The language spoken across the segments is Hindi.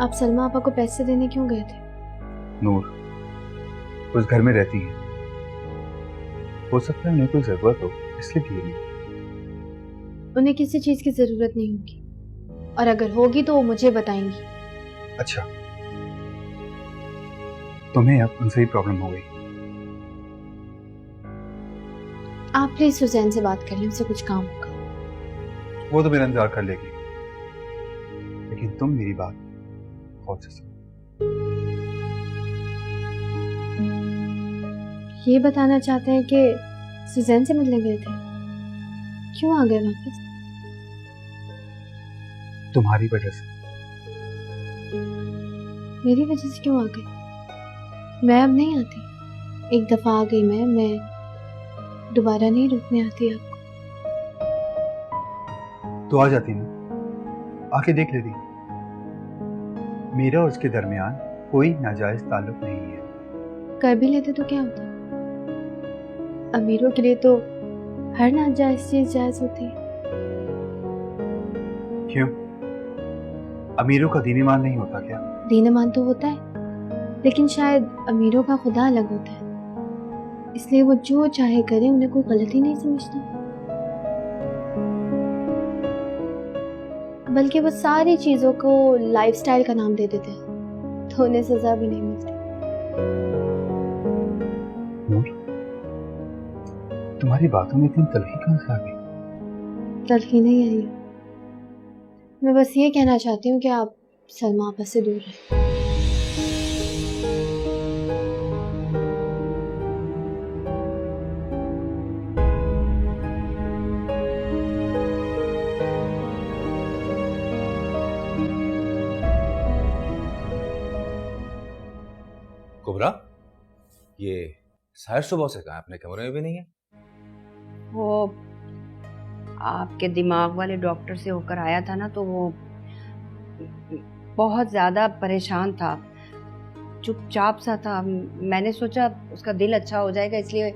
आप सलमा आपा को पैसे देने क्यों गए थे? नूर उस घर में रहती है, हो सकता है उन्हें कोई जरूरत हो इसलिए दिए नहीं। उन्हें किसी चीज की जरूरत नहीं होगी, और अगर होगी तो वो मुझे बताएंगी। अच्छा, तुम्हें अब उनसे ही प्रॉब्लम हो गई। आप प्लीज सुजैन से बात कर लें, उनसे कुछ काम होगा। वो तो मेरा इंतजार कर लेगी, लेकिन तुम मेरी बात गौर से सुनो। ये बताना चाहते हैं कि सुजैन से मिलने गए थे, क्यों आ गए वापस? तुम्हारी वजह से। मेरी वजह से क्यों आ गए? मैं अब नहीं आती। एक दफा आ गई मैं दोबारा नहीं रुकने आती आपको। तो आ जाती ना, आके देख लेती। मेरा और उसके दरमियान कोई नाजायज ताल्लुक नहीं है। कर भी लेते तो क्या होता? अमीरों के लिए तो हर नाजायज चीज जायज होती है। क्यों? अमीरों का दीन ईमान नहीं होता क्या? दीन ईमान तो होता है, लेकिन शायद अमीरों का खुदा अलग होता है, इसलिए वो जो चाहे करे, उन्हें कोई गलती नहीं समझता। बल्कि वो सारी चीजों को लाइफस्टाइल का नाम दे देते हैं, तो उन्हें सजा भी नहीं मिलती। तुम्हारी बातों में इतनी तलखी कहां से आ गई? तलखी नहीं आई है, मैं बस ये कहना चाहती हूँ कि आप सलमा आपा से दूर रहें। कुबरा, ये साहिर सुबह से कहा है, अपने कमरे में भी नहीं है। वो आपके दिमाग वाले डॉक्टर से होकर आया था ना, तो वो बहुत ज्यादा परेशान था, चुपचाप सा था। मैंने सोचा उसका दिल अच्छा हो जाएगा, इसलिए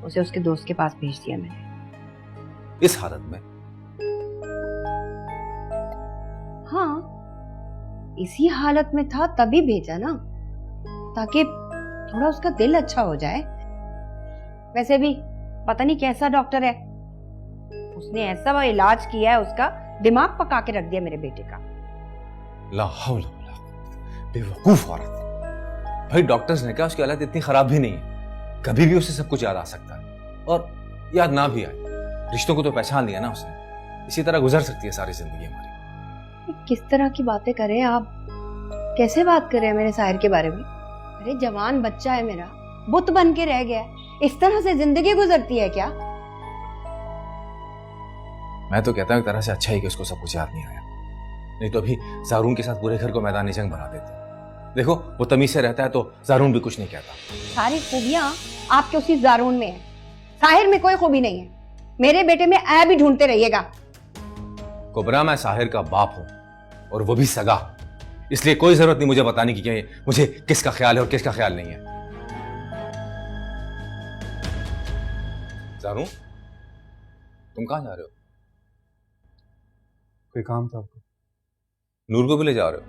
उसे उसके दोस्त के पास भेज दिया मैंने। इस हालत में? हाँ, इसी हालत में था तभी भेजा ना, ताकि थोड़ा उसका दिल अच्छा हो जाए। वैसे भी पता नहीं कैसा डॉक्टर है, उसने ऐसा इलाज किया है, उसका दिमाग पका के रख दिया मेरे बेटे का। ला हौला वला कुव्वता, बेवकूफ औरत। भाई डॉक्टर्स ने कहा उसकी हालत इतनी खराब भी नहीं है, कभी भी उसे सब कुछ याद आ सकता है, और याद ना भी आए, रिश्तों को तो पहचान लिया ना उसने। इसी तरह गुजर सकती है सारी जिंदगी हमारी। किस तरह की बातें करें आप? कैसे बात करें मेरे साहिर के बारे में? अरे जवान बच्चा है मेरा, बुत बन के रह गया, इस तरह से जिंदगी गुजरती है क्या? मैं तो कहता हूँ एक तरह से अच्छा ही कि उसको सब कुछ याद नहीं आया, नहीं तो अभी जारून के साथ पूरे घर को मैदान जंग बना देते। देखो वो तमीज से रहता है तो जारून भी कुछ नहीं कहता। सारी खूबियां आपके उसी जारून में है, साहिर में कोई खूबी नहीं है। मेरे बेटे में ऐब भी ढूंढते रहिएगा। कुबरा, मैं साहिर का बाप हूं, और वो भी सगा, इसलिए कोई जरूरत नहीं मुझे बताने की कि मुझे किसका ख्याल है और किसका ख्याल नहीं है। जारून, तुम कहां जा रहे हो? कोई काम था आपको? नूर को भी ले जा रहे हो?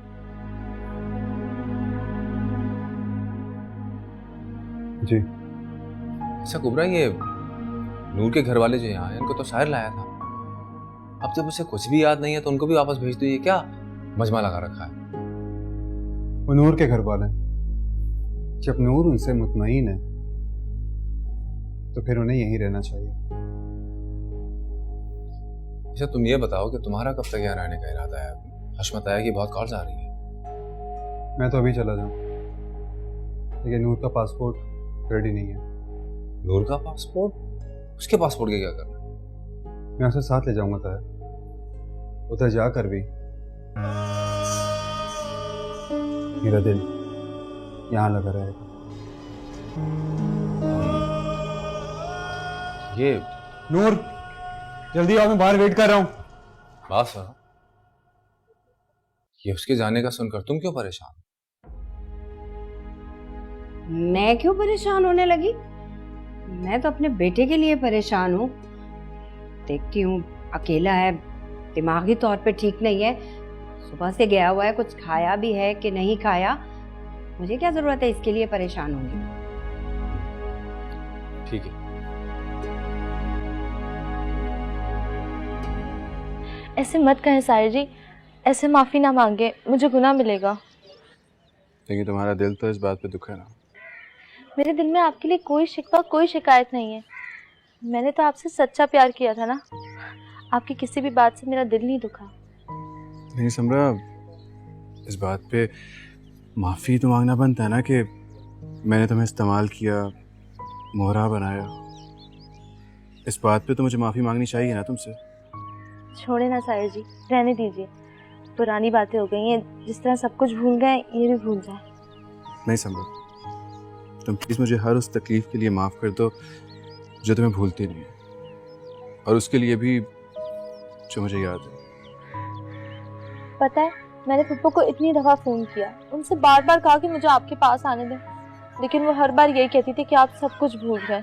जी। अच्छा कुबरा, ये नूर के घर वाले जो यहाँ हैं, इनको तो साहिर लाया था। अब जब उसे कुछ भी याद नहीं है तो उनको भी वापस भेज दो, ये क्या मजमा लगा रखा है? वो नूर के घर वाले, जब नूर उनसे मुतमईन है तो फिर उन्हें यहीं रहना चाहिए। अच्छा तुम ये बताओ कि तुम्हारा कब तक यहाँ रहने का इरादा है? हशमत आया कि बहुत कॉल्स आ रही है। मैं तो अभी चला जाऊं, लेकिन नूर का पासपोर्ट रेडी नहीं है। नूर का पासपोर्ट? उसके पासपोर्ट के क्या करना? मैं उसे साथ ले जाऊंगा ताहिर, उधर जाकर भी मेरा दिल यहाँ लगा रहेगा। ये नूर, जल्दी आओ, मैं बाहर वेट कर रहा हूँ। बात सुनो, ये उसके जाने का सुनकर तुम क्यों परेशान? मैं क्यों परेशान होने लगी? मैं तो अपने बेटे के लिए परेशान हूँ। देखती हूँ अकेला है, दिमागी तौर पे ठीक नहीं है, सुबह से गया हुआ है, कुछ खाया भी है कि नहीं खाया, मुझे क्या जरूरत है इसके लिए परेशान होने की। ठीक है। ऐसे मत कहें साहिर जी, ऐसे माफ़ी ना मांगे, मुझे गुनाह मिलेगा। लेकिन तुम्हारा दिल तो इस बात पे दुखा है ना। मेरे दिल में आपके लिए कोई शिकवा, कोई शिकायत नहीं है। मैंने तो आपसे सच्चा प्यार किया था ना, आपकी किसी भी बात से मेरा दिल नहीं दुखा। नहीं समरा, इस बात पे माफ़ी तो मांगना बनता है ना कि मैंने तुम्हें इस्तेमाल किया, मोहरा बनाया। इस बात पे तो मुझे माफ़ी मांगनी चाहिए ना तुमसे। छोड़े ना साहिर जी, रहने दीजिए। पुरानी बातें हो गई हैं, जिस तरह सब कुछ भूल गए ये भी भूल जाए। नहीं समरा, तुम प्लीज़ मुझे हर उस तकलीफ़ के लिए माफ़ कर दो जो तुम्हें भूलती नहीं है, और उसके लिए भी जो मुझे याद है। पता है, मैंने पप्पू को इतनी दफ़ा फ़ोन किया, उनसे बार बार कहा कि मुझे आपके पास आने दें, लेकिन वो हर बार यही कहती थी कि आप सब कुछ भूल गए।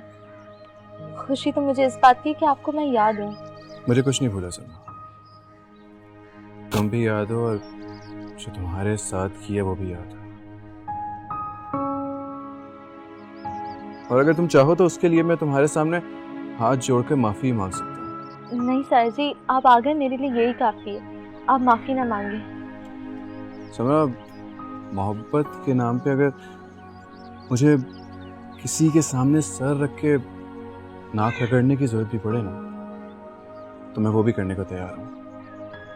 खुशी तो मुझे इस बात की कि आपको मैं याद हूँ। मुझे कुछ नहीं भूला समरा, तुम भी याद हो और जो तुम्हारे साथ किया वो भी याद है। और अगर तुम चाहो तो उसके लिए मैं तुम्हारे सामने हाथ जोड़कर माफ़ी मांग सकता हूँ। नहीं साहिर जी, आप आ गए, मेरे लिए यही काफ़ी है। आप माफ़ी ना मांगे। समरा, मोहब्बत के नाम पे अगर मुझे किसी के सामने सर रख के नाक रगड़ने की जरूरत भी पड़े ना, तो मैं वो भी करने को तैयार हूँ।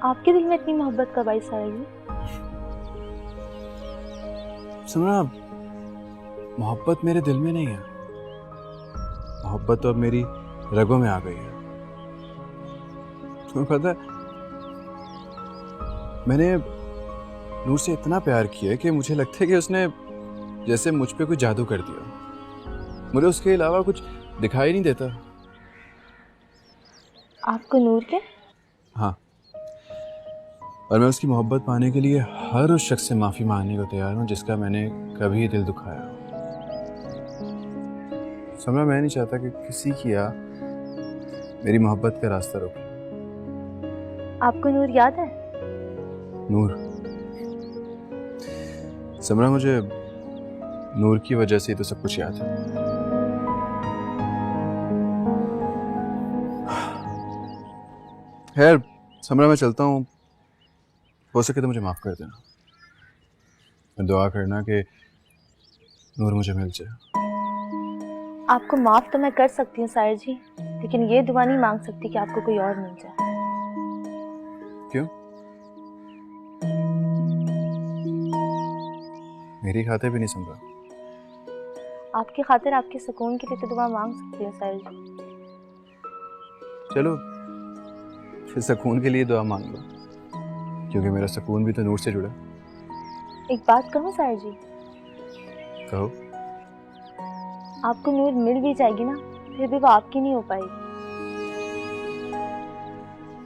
आपके दिल में इतनी मोहब्बत कब आई साहिर जी? समरा, मोहब्बत मेरे दिल में नहीं है, मोहब्बत तो अब मेरी रगों में आ गई है। तुम्हें पता है, मैंने नूर से इतना प्यार किया कि मुझे लगता है कि उसने जैसे मुझ पे कोई जादू कर दिया। मुझे उसके अलावा कुछ दिखाई नहीं देता। आपको नूर के? हाँ, और मैं उसकी मोहब्बत पाने के लिए हर उस शख्स से माफ़ी मांगने को तैयार हूँ जिसका मैंने कभी दिल दुखाया। समझा, मैं नहीं चाहता कि किसी की या मेरी मोहब्बत का रास्ता रोके। आपको नूर याद है? नूर? समरा, मुझे नूर की वजह से तो सब कुछ याद है। खैर समरा, मैं चलता हूँ, हो सके तो मुझे माफ़ कर देना। मैं दुआ करना कि नूर मुझे मिल जाए। आपको माफ़ तो मैं कर सकती हूँ साहिर जी, लेकिन ये दुआ नहीं मांग सकती कि आपको कोई और मिल जाए। क्यों? मेरी खातिर भी नहीं समझा। आपकी खातिर, आपके सुकून के लिए तो दुआ मांग सकती हूँ साहिर जी। चलो फिर सुकून के लिए दुआ मांग लो, क्योंकि मेरा सुकून भी तो नूर से जुड़ा। एक बात कहूँ साहिर जी? कहो। आपको नूर मिल भी जाएगी ना, फिर भी वो आपकी नहीं हो पाएगी।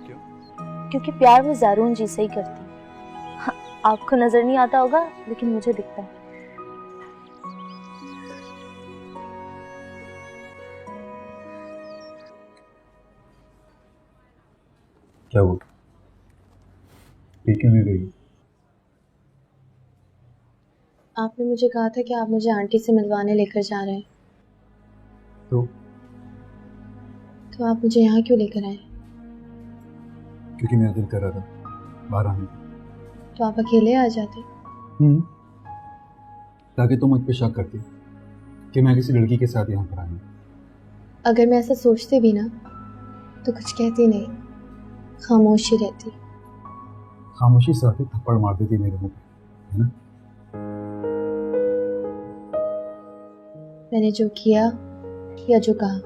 क्यों? क्योंकि प्यार वो ज़ारून जी से ही करती है। हाँ, आपको नजर नहीं आता होगा, लेकिन मुझे दिखता है। क्या हुआ? क्यों नहीं गई? आपने मुझे कहा था कि आप मुझे आंटी से मिलवाने लेकर जा रहे हैं, तो आप मुझे यहाँ क्यों लेकर आए? क्योंकि मेरा दिल कर रहा था बाहर आने का। तो आप अकेले आ जाते। ताकि तुम मुझ पे शक करती कि मैं किसी लड़की के साथ यहाँ पर आया। अगर मैं ऐसा सोचती भी ना तो कुछ कहती नहीं, खामोशी रहती। खामोशी से आके थप्पड़ मार देती मेरे मुंह पे, है ना? मैंने जो किया या जो कहा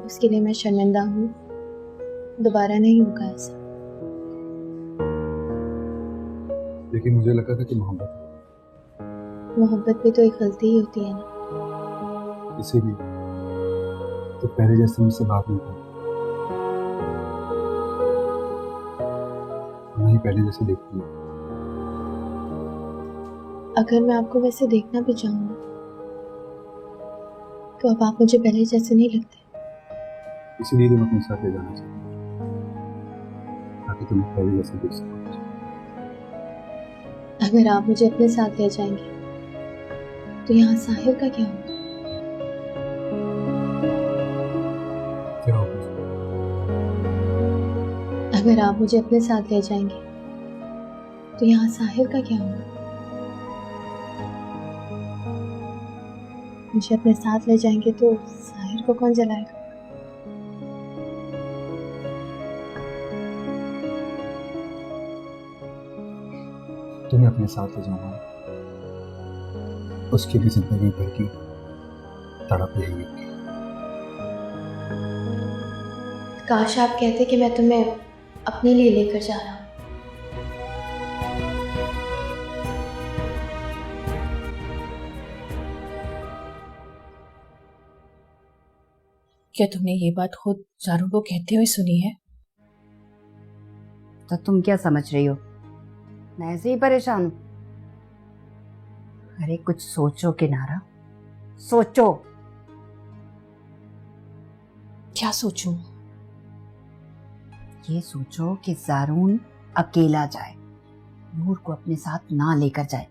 उसके लिए मैं शर्मिंदा हूँ, दोबारा नहीं होगा ऐसा। लेकिन मुझे लगा था कि मोहब्बत भी तो एक गलती ही होती है ना। इसीलिए तो पहले जैसे मुझसे बात नहीं करती, नहीं पहले जैसे देखती है। अगर मैं आपको वैसे देखना भी चाहूँ तो अब आप मुझे पहले जैसे नहीं लगते। इसीलिए तुम अपने साथ ले जाना चाहती हूँ, ताकि तुम पहले जैसे देख सको। अगर आप मुझे अपने साथ ले जाएंगे तो यहाँ साहिर का क्या होगा? क्या होगा? अगर आप मुझे अपने साथ ले जाएंगे तो यहाँ साहिर का क्या होगा? मुझे अपने साथ ले जाएंगे तो साहिर को कौन जलाएगा? तुम्हें अपने साथ ले जाऊंगा, उसके लिए जिंदगी भर की तड़प यही होगी। काश आप कहते कि मैं तुम्हें अपने लिए लेकर जा रहा हूँ। क्या तुमने ये बात खुद जारू को कहते हुए सुनी है? तो तुम क्या समझ रही हो? मैं ऐसे ही परेशान हूं। अरे कुछ सोचो किनारा, सोचो। क्या सोचूं? ये सोचो कि जारून अकेला जाए, नूर को अपने साथ ना लेकर जाए।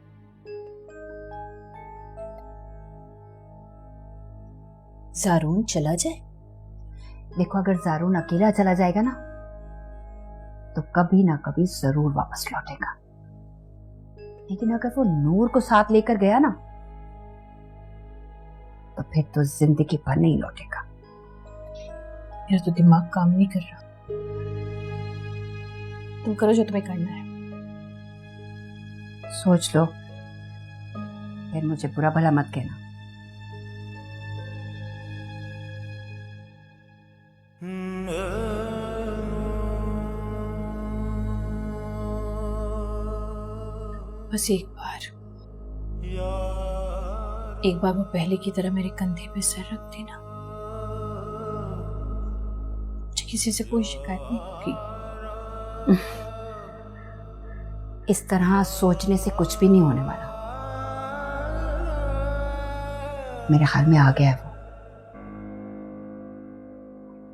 जारून चला जाए? देखो अगर जारून अकेला चला जाएगा ना तो कभी ना कभी जरूर वापस लौटेगा, लेकिन अगर वो नूर को साथ लेकर गया ना तो फिर तो जिंदगी भर नहीं लौटेगा। मेरा तो दिमाग काम नहीं कर रहा। तुम करो जो तुम्हें करना है। सोच लो, फिर मुझे बुरा भला मत कहना। बस एक बार वो पहले की तरह मेरे कंधे पे सर रख देना, मुझे किसी से कोई शिकायत नहीं होगी। इस तरह सोचने से कुछ भी नहीं होने वाला। मेरे ख्याल में आ गया है वो।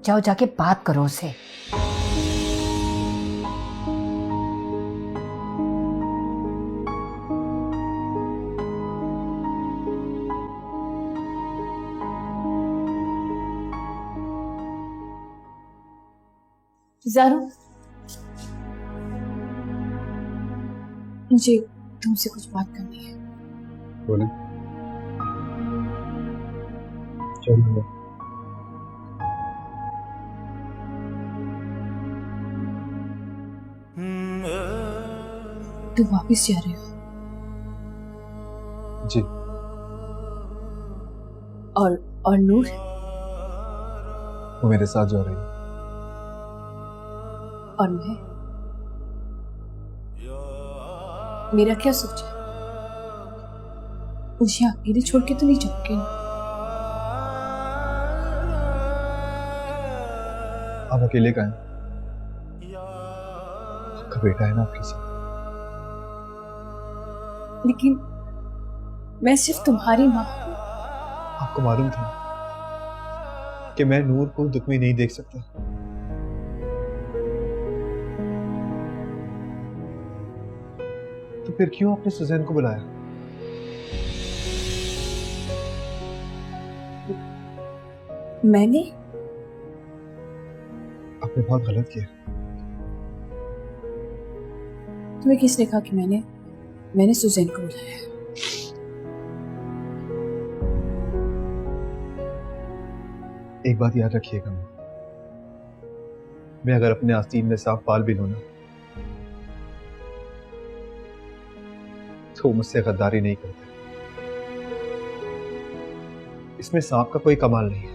जाओ जाके बात करो उसे। जारू, मुझे तुमसे कुछ बात करनी है। बोले। चलो। तुम वापस जा रहे हो? जी। और नूर? वो मेरे साथ जा रही है। और मैं? मेरा क्या सोचा? मुझे अकेले छोड़ के तो नहीं जाओगे ना? आप अकेले का हैं? आपका बेटा है ना आपके साथ। लेकिन मैं सिर्फ तुम्हारी माँ हूं। आपको मालूम था कि मैं नूर को दुख में नहीं देख सकता। तो फिर क्यों आपने सुजैन को बुलाया? मैंने? आपने बहुत गलत किया। तुम्हें किसने कहा कि मैंने सुजैन को बुलाया? एक बात याद रखिएगा, मैं अगर अपने आस्तीन में सांप पाल भी लूं ना तो मुझसे गद्दारी नहीं करते। इसमें सांप का कोई कमाल नहीं है,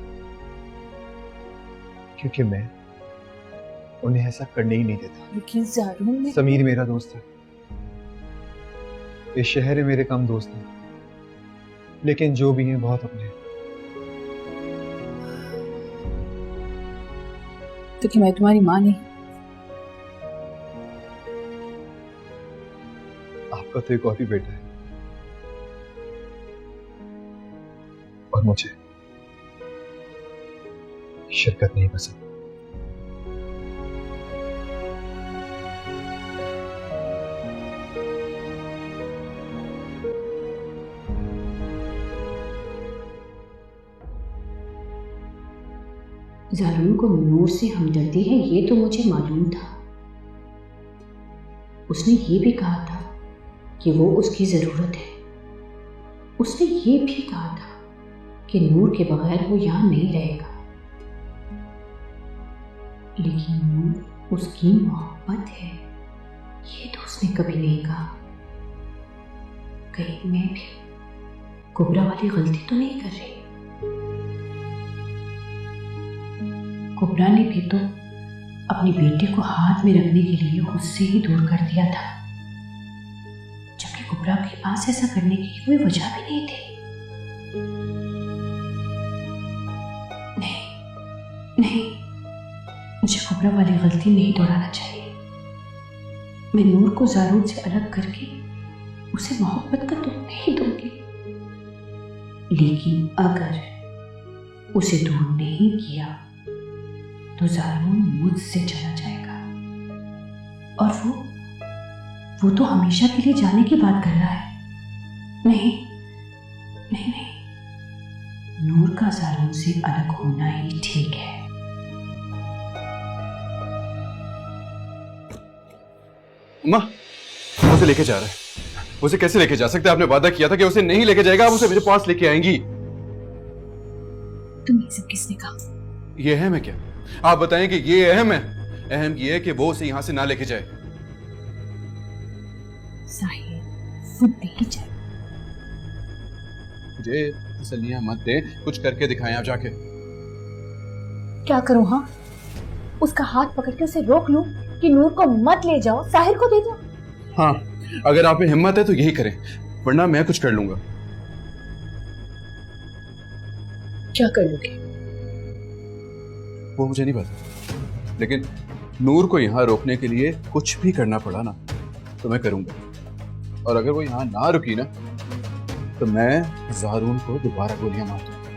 क्योंकि मैं उन्हें ऐसा करने ही नहीं देता। लेकिन जारून ने... समीर मेरा दोस्त है, इस शहर में मेरे कम दोस्त हैं, लेकिन जो भी हैं बहुत अपने हैं। तो कि मैं तुम्हारी माँ नहीं? आपका तो एक और भी बेटा है, और मुझे शिरकत नहीं पसंद। ज़ारून को नूर से हमदर्दी है ये तो मुझे मालूम था। उसने ये भी कहा था कि वो उसकी ज़रूरत है। उसने ये भी कहा था कि नूर के बगैर वो यहाँ नहीं रहेगा। लेकिन नूर उसकी मोहब्बत है ये तो उसने कभी नहीं कहा। कहीं मैं भी कुबरा वाली गलती तो नहीं कर रही? कुबरा ने भी तो अपनी बेटी को हाथ में रखने के लिए उससे ही दूर कर दिया था, जबकि कुबरा के पास ऐसा करने की कोई वजह भी नहीं थी। नहीं, मुझे कुबरा वाली गलती नहीं दोहराना चाहिए। मैं नूर को ज़ारून से अलग करके उसे मोहब्बत का दुख नहीं दूंगी, लेकिन अगर उसे दूर नहीं किया तो ज़ारून मुझसे चला जाएगा। और वो तो हमेशा के लिए जाने की बात कर रहा है। नहीं, नूर का ज़ारून से अलग होना ही ठीक है। अम्मा, उसे लेके जा रहा है। उसे कैसे लेके जा सकते हैं? आपने वादा किया था कि उसे नहीं लेके जाएगा, आप उसे मेरे पास लेके आएंगी। तुम्हें सब किसने कहा? ये अहम है क्या? आप बताएं कि ये अहम है? अहम ये है कि वो उसे यहां से ना लेके जाए। साहिल, वो नहीं जाए। मुझे तसल्लियां मत दे, कुछ करके दिखाएं आप जाके। क्या करूं? हाँ, उसका हाथ पकड़ के उसे रोक लूं कि नूर को मत ले जाओ, साहिल को दे दो? हाँ, अगर आप में हिम्मत है तो यही करें, वरना मैं कुछ कर लूंगा। क्या कर लोगे? वो मुझे नहीं पता, लेकिन नूर को यहाँ रोकने के लिए कुछ भी करना पड़ा ना तो मैं करूंगा। और अगर वो यहाँ ना रुकी ना तो मैं ज़ारून को दोबारा गोलियां मार दूंगा।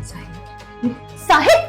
साहिल,